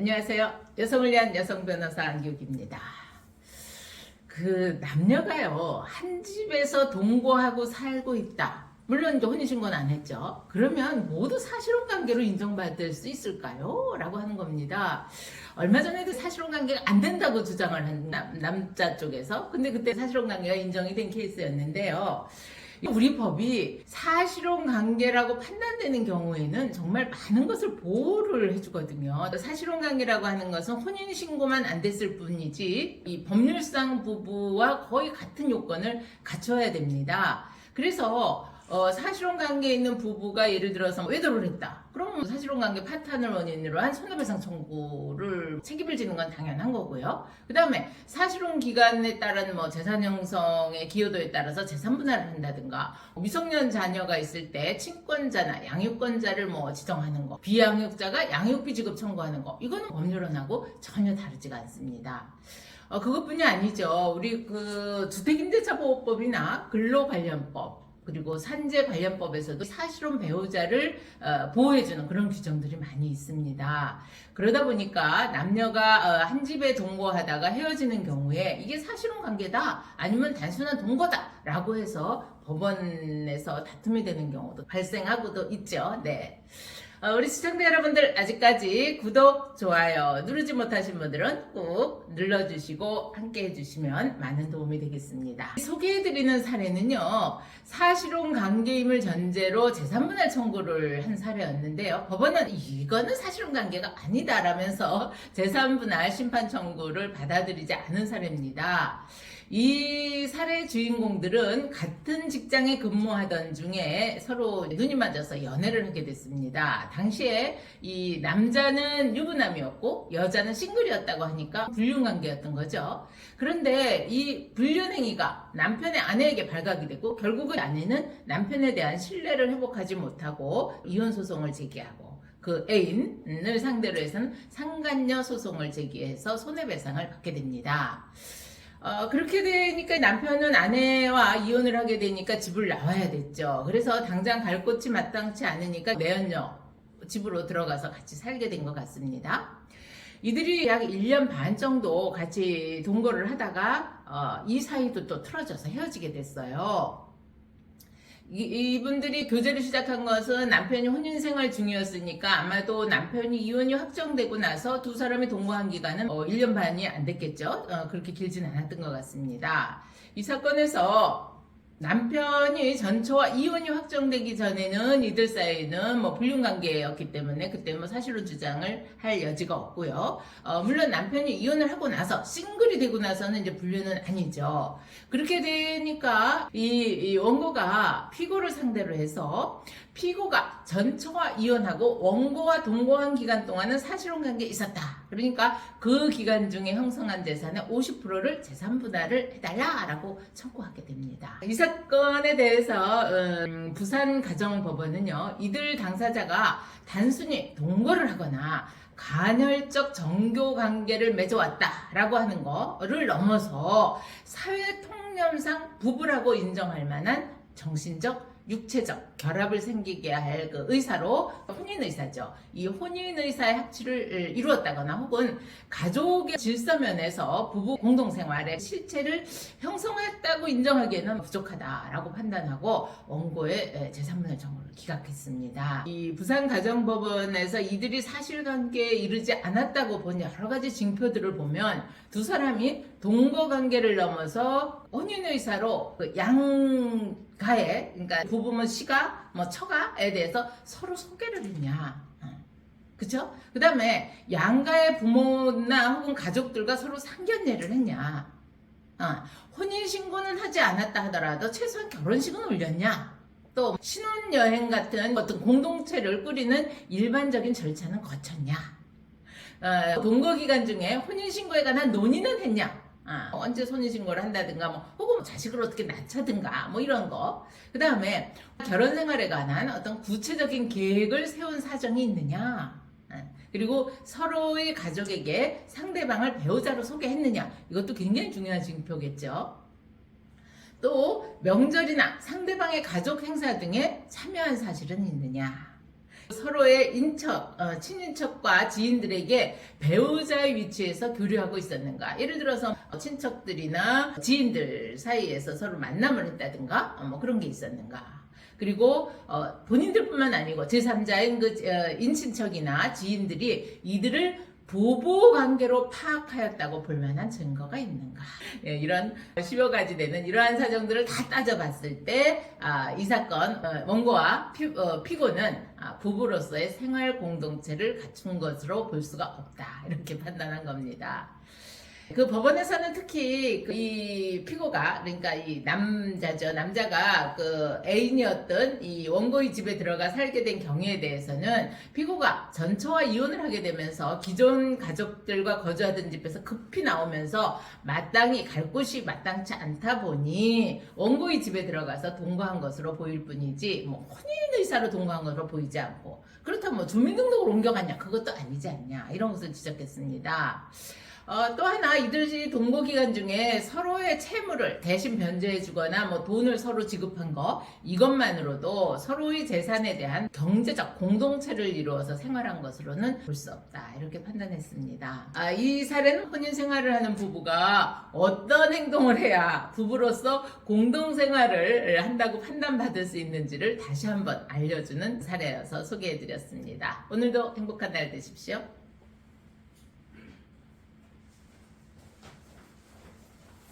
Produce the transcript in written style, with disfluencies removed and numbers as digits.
안녕하세요. 여성을 위한 여성 변호사 안규기입니다. 남녀가요, 한 집에서 동거하고 살고 있다. 물론 이제 혼인신고는 안 했죠. 그러면 모두 사실혼 관계로 인정받을 수 있을까요? 라고 하는 겁니다. 얼마 전에도 사실혼 관계가 안 된다고 주장을 한 남자 쪽에서. 근데 그때 사실혼 관계가 인정이 된 케이스였는데요. 우리 법이 사실혼 관계라고 판단되는 경우에는 정말 많은 것을 보호를 해주거든요. 사실혼 관계라고 하는 것은 혼인신고만 안 됐을 뿐이지 이 법률상 부부와 거의 같은 요건을 갖춰야 됩니다. 그래서 사실혼 관계에 있는 부부가 예를 들어서 외도를 했다. 그럼 사실혼 관계 파탄을 원인으로 한 손해배상 청구를 책임을 지는 건 당연한 거고요. 그 다음에 사실혼 기간에 따른 재산 형성의 기여도에 따라서 재산 분할을 한다든가, 미성년 자녀가 있을 때 친권자나 양육권자를 지정하는 거, 비양육자가 양육비 지급 청구하는 거, 이거는 법률론하고 전혀 다르지가 않습니다. 그것뿐이 아니죠. 우리 주택임대차보호법이나 근로관련법, 그리고 산재 관련법에서도 사실혼 배우자를 보호해주는 그런 규정들이 많이 있습니다. 그러다 보니까 남녀가 한 집에 동거하다가 헤어지는 경우에 이게 사실혼 관계다 아니면 단순한 동거다 라고 해서 법원에서 다툼이 되는 경우도 발생하고도 있죠. 네. 우리 시청자 여러분들, 아직까지 구독, 좋아요 누르지 못하신 분들은 꼭 눌러주시고 함께 해주시면 많은 도움이 되겠습니다. 소개해드리는 사례는요, 사실혼 관계임을 전제로 재산분할 청구를 한 사례였는데요, 법원은 이거는 사실혼 관계가 아니다라면서 재산분할 심판 청구를 받아들이지 않은 사례입니다. 이 사례 주인공들은 같은 직장에 근무하던 중에 서로 눈이 맞아서 연애를 하게 됐습니다. 당시에 이 남자는 유부남이었고 여자는 싱글이었다고 하니까 불륜관계였던 거죠. 그런데 이 불륜행위가 남편의 아내에게 발각이 되고 결국은 아내는 남편에 대한 신뢰를 회복하지 못하고 이혼소송을 제기하고 그 애인을 상대로 해서는 상간녀 소송을 제기해서 손해배상을 받게 됩니다. 그렇게 되니까 남편은 아내와 이혼을 하게 되니까 집을 나와야 됐죠. 그래서 당장 갈 곳이 마땅치 않으니까 내연녀 집으로 들어가서 같이 살게 된 것 같습니다. 이들이 약 1년 반 정도 같이 동거를 하다가 이 사이도 또 틀어져서 헤어지게 됐어요. 이분들이 교제를 시작한 것은 남편이 혼인생활 중이었으니까 아마도 남편이 이혼이 확정되고 나서 두 사람이 동거한 기간은 1년 반이 안 됐겠죠. 그렇게 길진 않았던 것 같습니다. 이 사건에서 남편이 전처와 이혼이 확정되기 전에는 이들 사이는 불륜관계였기 때문에 그때 사실혼 주장을 할 여지가 없고요. 물론 남편이 이혼을 하고 나서 싱글이 되고 나서는 이제 불륜은 아니죠. 그렇게 되니까 이 원고가 피고를 상대로 해서 피고가 전처와 이혼하고 원고와 동거한 기간 동안은 사실혼 관계에 있었다. 그러니까 그 기간 중에 형성한 재산의 50%를 재산 분할을 해달라라고 청구하게 됩니다. 이 사건에 대해서 부산가정법원은요, 이들 당사자가 단순히 동거를 하거나 간헐적 정교 관계를 맺어왔다라고 하는 거를 넘어서 사회 통념상 부부라고 인정할 만한 정신적, 육체적 결합을 생기게 할 그 의사로 혼인의사죠. 이 혼인의사의 합치를 이루었다거나 혹은 가족의 질서면에서 부부 공동생활의 실체를 형성했다고 인정하기에는 부족하다라고 판단하고 원고의 재산분할 청구를 기각했습니다. 이 부산가정법원에서 이들이 사실관계에 이르지 않았다고 본 여러 가지 징표들을 보면 두 사람이 동거관계를 넘어서 혼인의사로 양가에, 그러니까 부부면 시가, 처가에 대해서 서로 소개를 했냐. 그쵸? 그 다음에 양가의 부모나 혹은 가족들과 서로 상견례를 했냐. 혼인신고는 하지 않았다 하더라도 최소한 결혼식은 올렸냐. 또 신혼여행 같은 어떤 공동체를 꾸리는 일반적인 절차는 거쳤냐. 동거기간 중에 혼인신고에 관한 논의는 했냐. 언제 혼인신고를 한다든가 혹은 자식을 어떻게 낳자든가 이런 거. 그 다음에 결혼생활에 관한 어떤 구체적인 계획을 세운 사정이 있느냐. 그리고 서로의 가족에게 상대방을 배우자로 소개했느냐. 이것도 굉장히 중요한 징표겠죠. 또 명절이나 상대방의 가족 행사 등에 참여한 사실은 있느냐. 서로의 인척, 친인척과 지인들에게 배우자의 위치에서 교류하고 있었는가? 예를 들어서 친척들이나 지인들 사이에서 서로 만남을 했다든가 뭐 그런 게 있었는가? 그리고 본인들뿐만 아니고 제3자인 그 인친척이나 지인들이 이들을 부부 관계로 파악하였다고 볼 만한 증거가 있는가? 예, 이런 10여 가지 되는 이러한 사정들을 다 따져봤을 때, 이 사건, 원고와 피고는 부부로서의 생활 공동체를 갖춘 것으로 볼 수가 없다. 이렇게 판단한 겁니다. 그 법원에서는 특히 이 피고가, 그러니까 이 남자죠. 남자가 그 애인이었던 이 원고의 집에 들어가 살게 된 경위에 대해서는 피고가 전처와 이혼을 하게 되면서 기존 가족들과 거주하던 집에서 급히 나오면서 마땅히 갈 곳이 마땅치 않다 보니 원고의 집에 들어가서 동거한 것으로 보일 뿐이지 뭐 혼인의사로 동거한 것으로 보이지 않고, 그렇다면 뭐 주민등록을 옮겨갔냐? 그것도 아니지 않냐? 이런 것을 지적했습니다. 또 하나, 이들이 동거 기간 중에 서로의 채무를 대신 변제해주거나 뭐 돈을 서로 지급한 거, 이것만으로도 서로의 재산에 대한 경제적 공동체를 이루어서 생활한 것으로는 볼 수 없다. 이렇게 판단했습니다. 이 사례는 혼인 생활을 하는 부부가 어떤 행동을 해야 부부로서 공동생활을 한다고 판단받을 수 있는지를 다시 한번 알려주는 사례여서 소개해드렸습니다. 오늘도 행복한 날 되십시오.